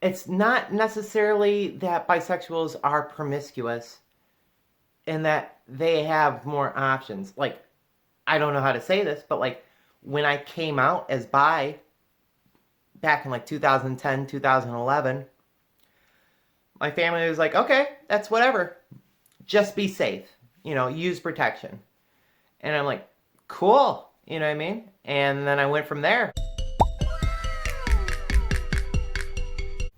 it's not necessarily that bisexuals are promiscuous and that they have more options. Like, I don't know how to say this, but like when I came out as bi back in like 2010, 2011, my family was like, okay, that's whatever. Just be safe. Use protection. And I'm like, cool. You know what I mean? And then I went from there.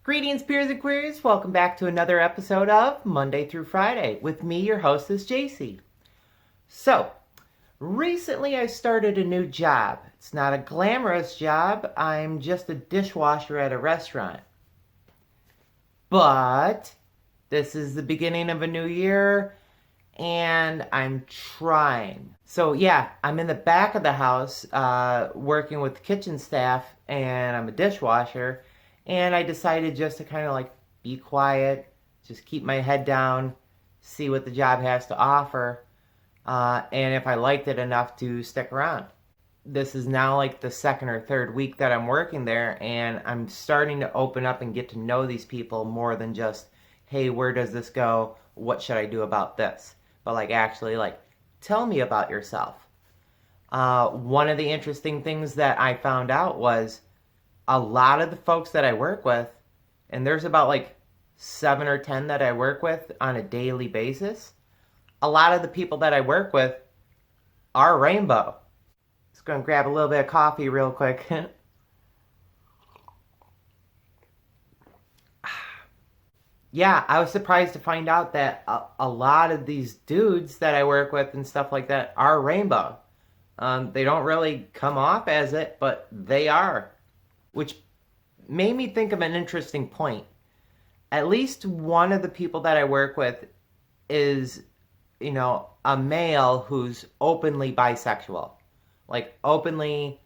Greetings, peers and queers. Welcome back to another episode of Monday through Friday with me, your hostess, JC. So, recently I started a new job. It's not a glamorous job. I'm just a dishwasher at a restaurant. But this is the beginning of a new year and I'm trying. So yeah, I'm in the back of the house working with the kitchen staff and I'm a dishwasher. And I decided just to kind of like be quiet, just keep my head down, see what the job has to offer, and if I liked it enough to stick around. This is now like the second or third week that I'm working there, and I'm starting to open up and get to know these people more than just, hey, where does this go? What should I do about this? But like actually like, tell me about yourself. One of the interesting things that I found out was a lot of the folks that I work with, and there's about like 7 or 10 that I work with on a daily basis, a lot of the people that I work with are rainbow. Just gonna grab a little bit of coffee real quick. Yeah, I was surprised to find out that a lot of these dudes that I work with and stuff like that are rainbow. They don't really come off as it, but they are. Which made me think of an interesting point. At least one of the people that I work with is, a male who's openly bisexual. Like, openly,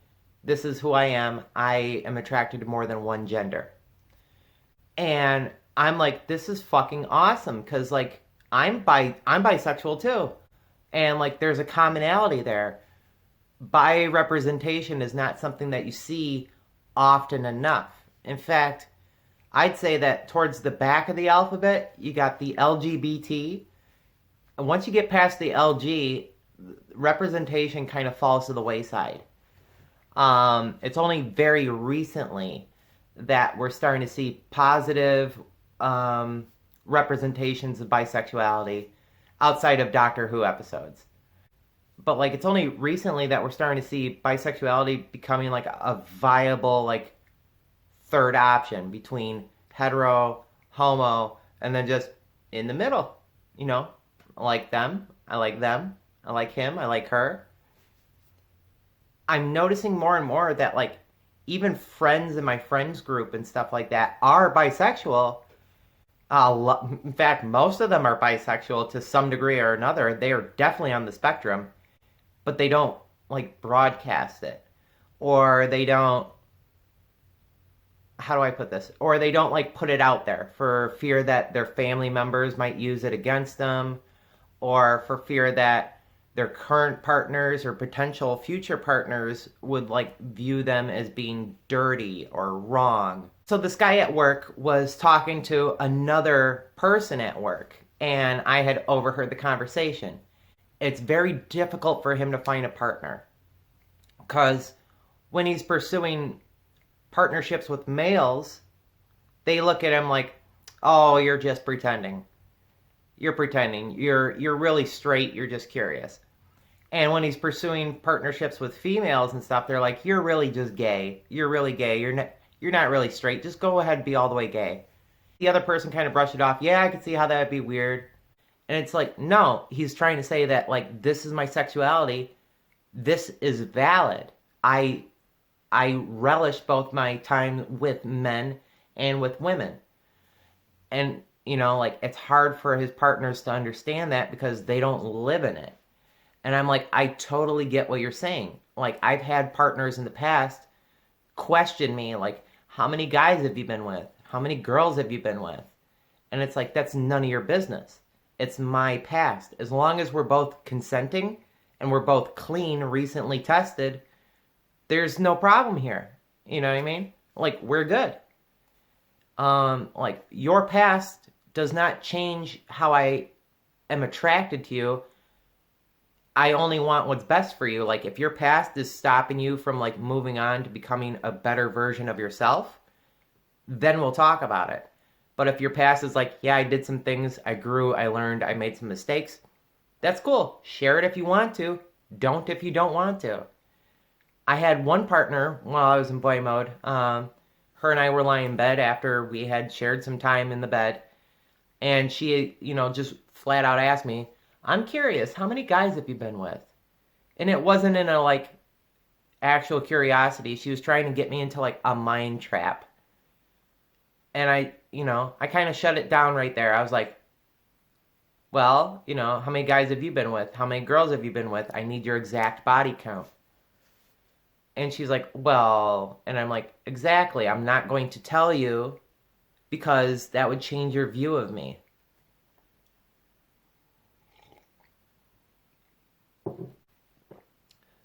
this is who I am. I am attracted to more than one gender. And I'm like, this is fucking awesome, because, like, I'm bisexual too. And, like, there's a commonality there. Bi representation is not something that you see often enough. In fact, I'd say that towards the back of the alphabet, you got the LGBT. And once you get past the LG, representation kind of falls to the wayside. It's only very recently that we're starting to see positive representations of bisexuality outside of Doctor Who episodes. But like, it's only recently that we're starting to see bisexuality becoming like a viable like third option between hetero, homo, and then just in the middle. I like them, I like them, I like him, I like her. I'm noticing more and more that like even friends in my friends group and stuff like that are bisexual. In fact, most of them are bisexual to some degree or another. They are definitely on the spectrum. But they don't like broadcast it, or they don't, how do I put this, or they don't like put it out there for fear that their family members might use it against them, or for fear that their current partners or potential future partners would like view them as being dirty or wrong. So this guy at work was talking to another person at work, and I had overheard the conversation. It's very difficult for him to find a partner, because when he's pursuing partnerships with males, they look at him like, oh, you're just pretending. You're pretending. You're really straight. You're just curious. And when he's pursuing partnerships with females and stuff, they're like, you're really just gay. You're really gay. You're not really straight. Just go ahead and be all the way gay. The other person kind of brushed it off. Yeah, I could see how that would be weird. And it's like, no, he's trying to say that, like, this is my sexuality. This is valid. I relish both my time with men and with women. And, like, it's hard for his partners to understand that because they don't live in it. And I'm like, I totally get what you're saying. Like, I've had partners in the past question me, like, how many guys have you been with? How many girls have you been with? And it's like, that's none of your business. It's my past. As long as we're both consenting and we're both clean, recently tested, there's no problem here. You know what I mean? Like, we're good. Like, your past does not change how I am attracted to you. I only want what's best for you. Like, if your past is stopping you from like moving on to becoming a better version of yourself, then we'll talk about it. But if your past is like, yeah, I did some things, I grew, I learned, I made some mistakes, that's cool. Share it if you want to. Don't if you don't want to. I had one partner while I was in boy mode. Her and I were lying in bed after we had shared some time in the bed. And she, just flat out asked me, I'm curious, how many guys have you been with? And it wasn't in a like actual curiosity. She was trying to get me into like a mind trap. And I kind of shut it down right there. I was like, well, how many guys have you been with? How many girls have you been with? I need your exact body count. And she's like, well, and I'm like, exactly. I'm not going to tell you because that would change your view of me.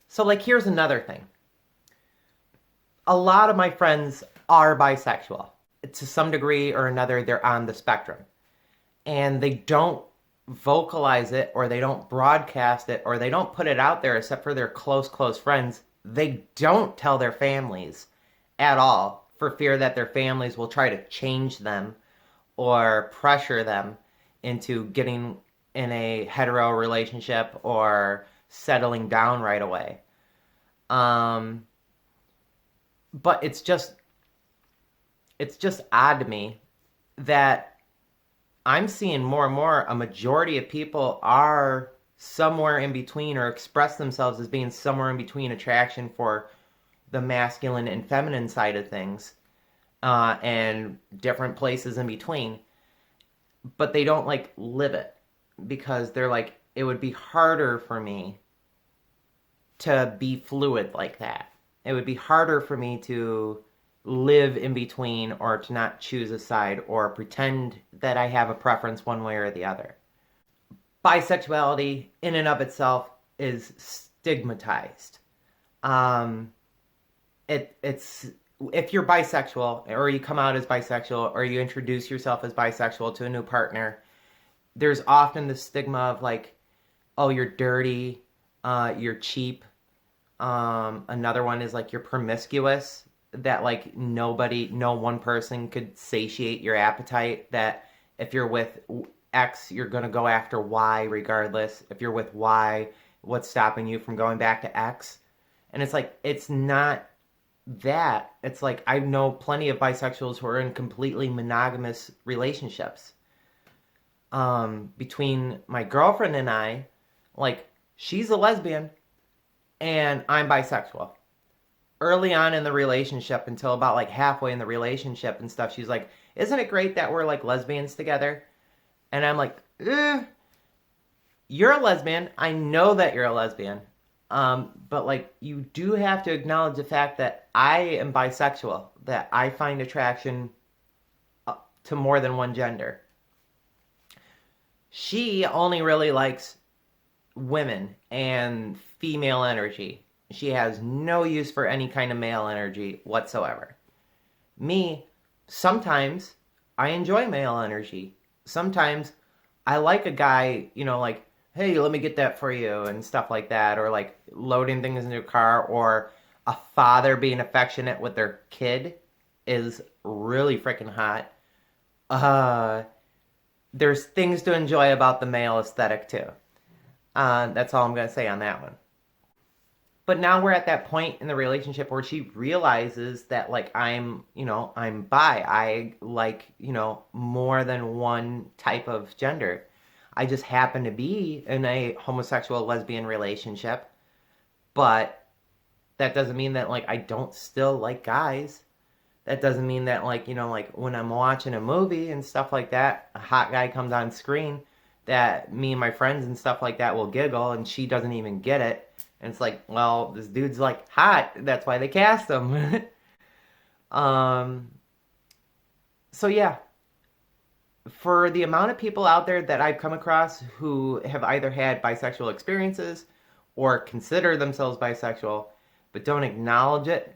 So, like, here's another thing. A lot of my friends are bisexual. To some degree or another, they're on the spectrum. And they don't vocalize it, or they don't broadcast it, or they don't put it out there except for their close friends. They don't tell their families at all for fear that their families will try to change them or pressure them into getting in a hetero relationship or settling down right away. But it's just odd to me that I'm seeing more and more a majority of people are somewhere in between, or express themselves as being somewhere in between attraction for the masculine and feminine side of things, and different places in between. But they don't like live it because they're like, it would be harder for me to be fluid like that. It would be harder for me to live in between, or to not choose a side or pretend that I have a preference one way or the other. Bisexuality in and of itself is stigmatized. It's if you're bisexual, or you come out as bisexual, or you introduce yourself as bisexual to a new partner, there's often the stigma of like, oh, you're dirty, you're cheap. Another one is like you're promiscuous, that like no one person could satiate your appetite, that if you're with X, you're going to go after Y regardless. If you're with Y, what's stopping you from going back to X? And it's like, it's not that. It's like, I know plenty of bisexuals who are in completely monogamous relationships. Between my girlfriend and I, like, she's a lesbian and I'm bisexual. Early on in the relationship, until about like halfway in the relationship and stuff, she's like, isn't it great that we're like lesbians together? And I'm like, you're a lesbian. I know that you're a lesbian. But like, you do have to acknowledge the fact that I am bisexual, that I find attraction to more than one gender. She only really likes women and female energy. She has no use for any kind of male energy whatsoever. Me, sometimes I enjoy male energy. Sometimes I like a guy, like, hey, let me get that for you and stuff like that, or like loading things in your car, or a father being affectionate with their kid is really freaking hot. There's things to enjoy about the male aesthetic too. That's all I'm going to say on that one. But now we're at that point in the relationship where she realizes that like I'm bi. I like, more than one type of gender. I just happen to be in a homosexual lesbian relationship, but that doesn't mean that like I don't still like guys. That doesn't mean that like, like when I'm watching a movie and stuff like that, a hot guy comes on screen, that me and my friends and stuff like that will giggle and she doesn't even get it. And it's like, well, this dude's like hot. That's why they cast him. So yeah, for the amount of people out there that I've come across who have either had bisexual experiences or consider themselves bisexual, but don't acknowledge it,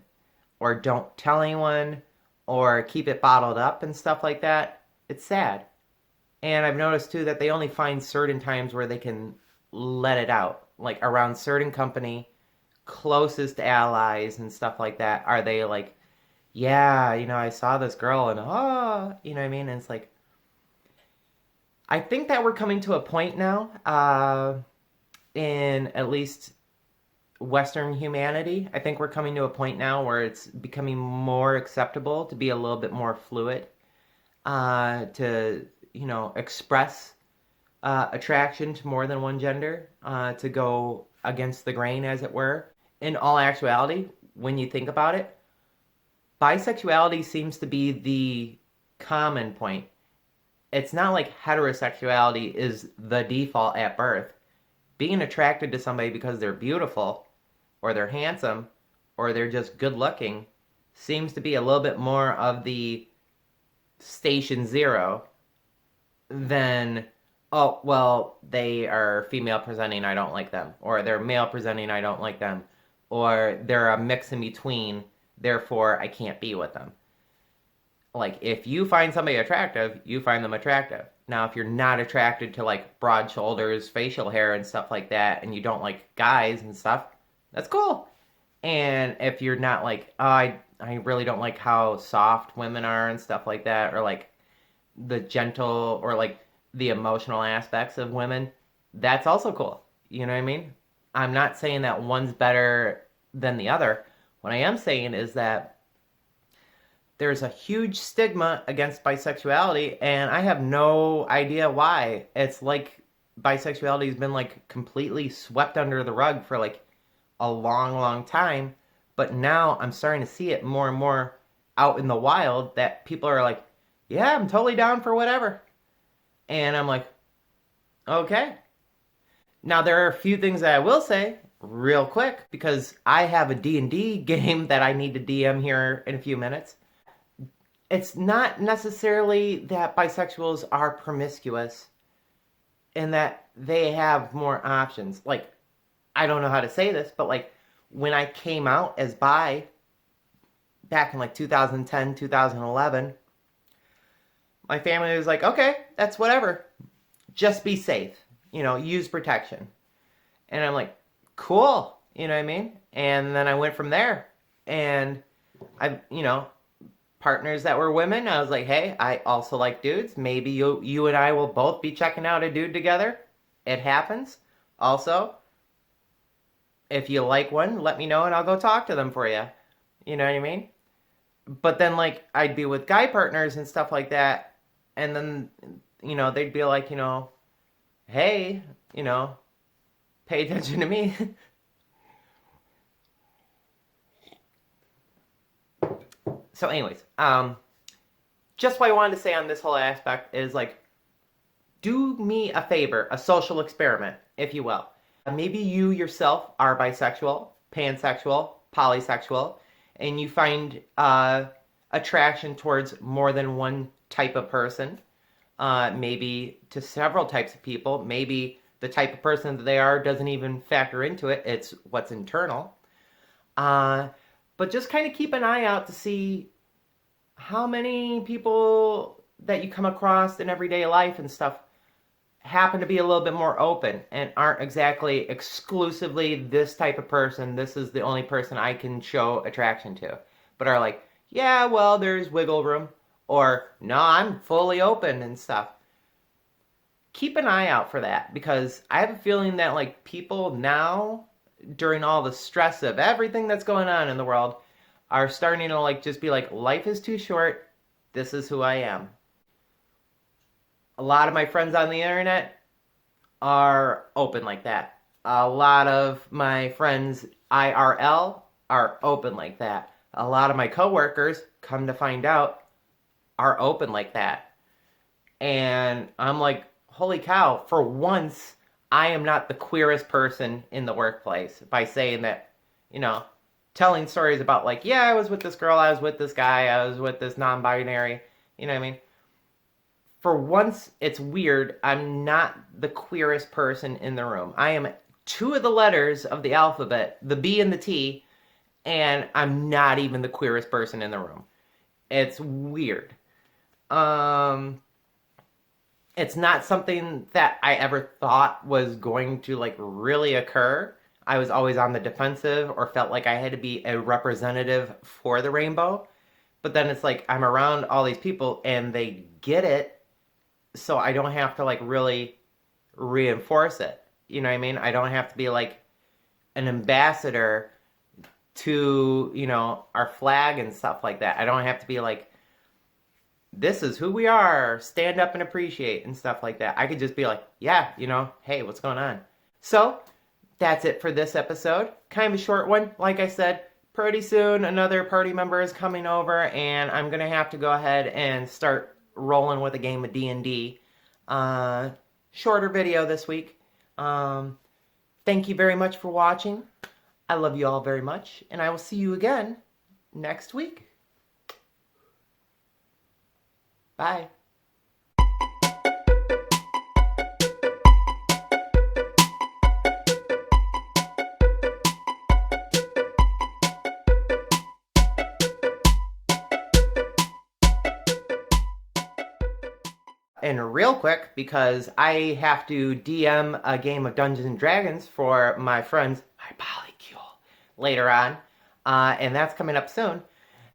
or don't tell anyone, or keep it bottled up and stuff like that, it's sad. And I've noticed too that they only find certain times where they can let it out, like around certain company, closest allies and stuff like that. Are they like, yeah, I saw this girl and you know what I mean? And it's like, I think that we're coming to a point now, in at least Western humanity. I think we're coming to a point now where it's becoming more acceptable to be a little bit more fluid, to express attraction to more than one gender, to go against the grain, as it were. In all actuality, when you think about it, bisexuality seems to be the common point. It's not like heterosexuality is the default at birth. Being attracted to somebody because they're beautiful, or they're handsome, or they're just good looking seems to be a little bit more of the station zero than, oh, well, they are female presenting, I don't like them, or they're male presenting, I don't like them, or they're a mix in between, therefore I can't be with them. Like, if you find somebody attractive, you find them attractive. Now, if you're not attracted to like broad shoulders, facial hair, and stuff like that, and you don't like guys and stuff, that's cool. And if you're not like, oh, I really don't like how soft women are and stuff like that, or like the gentle or like the emotional aspects of women, that's also cool. You know what I mean? I'm not saying that one's better than the other. What I am saying is that there's a huge stigma against bisexuality, and I have no idea why. It's like bisexuality has been like completely swept under the rug for like a long, long time, but now I'm starting to see it more and more out in the wild that people are like, yeah, I'm totally down for whatever. And I'm like, okay. Now there are a few things that I will say real quick, because I have a D&D game that I need to DM here in a few minutes. It's not necessarily that bisexuals are promiscuous and that they have more options. Like, I don't know how to say this, but like when I came out as bi back in like 2010, 2011, my family was like, okay, that's whatever. Just be safe, use protection. And I'm like, cool, you know what I mean? And then I went from there. And I, partners that were women, I was like, hey, I also like dudes. Maybe you and I will both be checking out a dude together. It happens. Also, if you like one, let me know and I'll go talk to them for you. You know what I mean? But then, like, I'd be with guy partners and stuff like that, and then, they'd be like, hey, pay attention to me. So anyways, just what I wanted to say on this whole aspect is, like, do me a favor, a social experiment, if you will. Maybe you yourself are bisexual, pansexual, polysexual, and you find attraction towards more than one type of person, maybe to several types of people. Maybe the type of person that they are doesn't even factor into it. It's what's internal. But just kind of keep an eye out to see how many people that you come across in everyday life and stuff happen to be a little bit more open and aren't exactly exclusively this type of person. This is the only person I can show attraction to. But are like, yeah, well, there's wiggle room. Or, no, I'm fully open and stuff. Keep an eye out for that, because I have a feeling that, like, people now, during all the stress of everything that's going on in the world, are starting to, like, just be like, life is too short. This is who I am. A lot of my friends on the internet are open like that. A lot of my friends IRL are open like that. A lot of my coworkers, come to find out, are open like that. And I'm like, holy cow, for once, I am not the queerest person in the workplace by saying that, telling stories about like, yeah, I was with this girl, I was with this guy, I was with this non-binary, you know what I mean? For once, it's weird. I'm not the queerest person in the room. I am two of the letters of the alphabet, the B and the T, and I'm not even the queerest person in the room. It's weird. Um, it's not something that I ever thought was going to like really occur. I was always on the defensive or felt like I had to be a representative for the rainbow. But then it's like I'm around all these people and they get it, so I don't have to like really reinforce it. You know what I mean? I don't have to be like an ambassador to, our flag and stuff like that. I don't have to be like, this is who we are, stand up and appreciate and stuff like that. I could just be like, yeah, hey, what's going on? So that's it for this episode. Kind of a short one. Like I said, pretty soon another party member is coming over and I'm going to have to go ahead and start rolling with a game of D&D. Shorter video this week. Thank you very much for watching. I love you all very much, and I will see you again next week. Bye. And real quick, because I have to DM a game of Dungeons and Dragons for my friends, my polycule, later on, and that's coming up soon.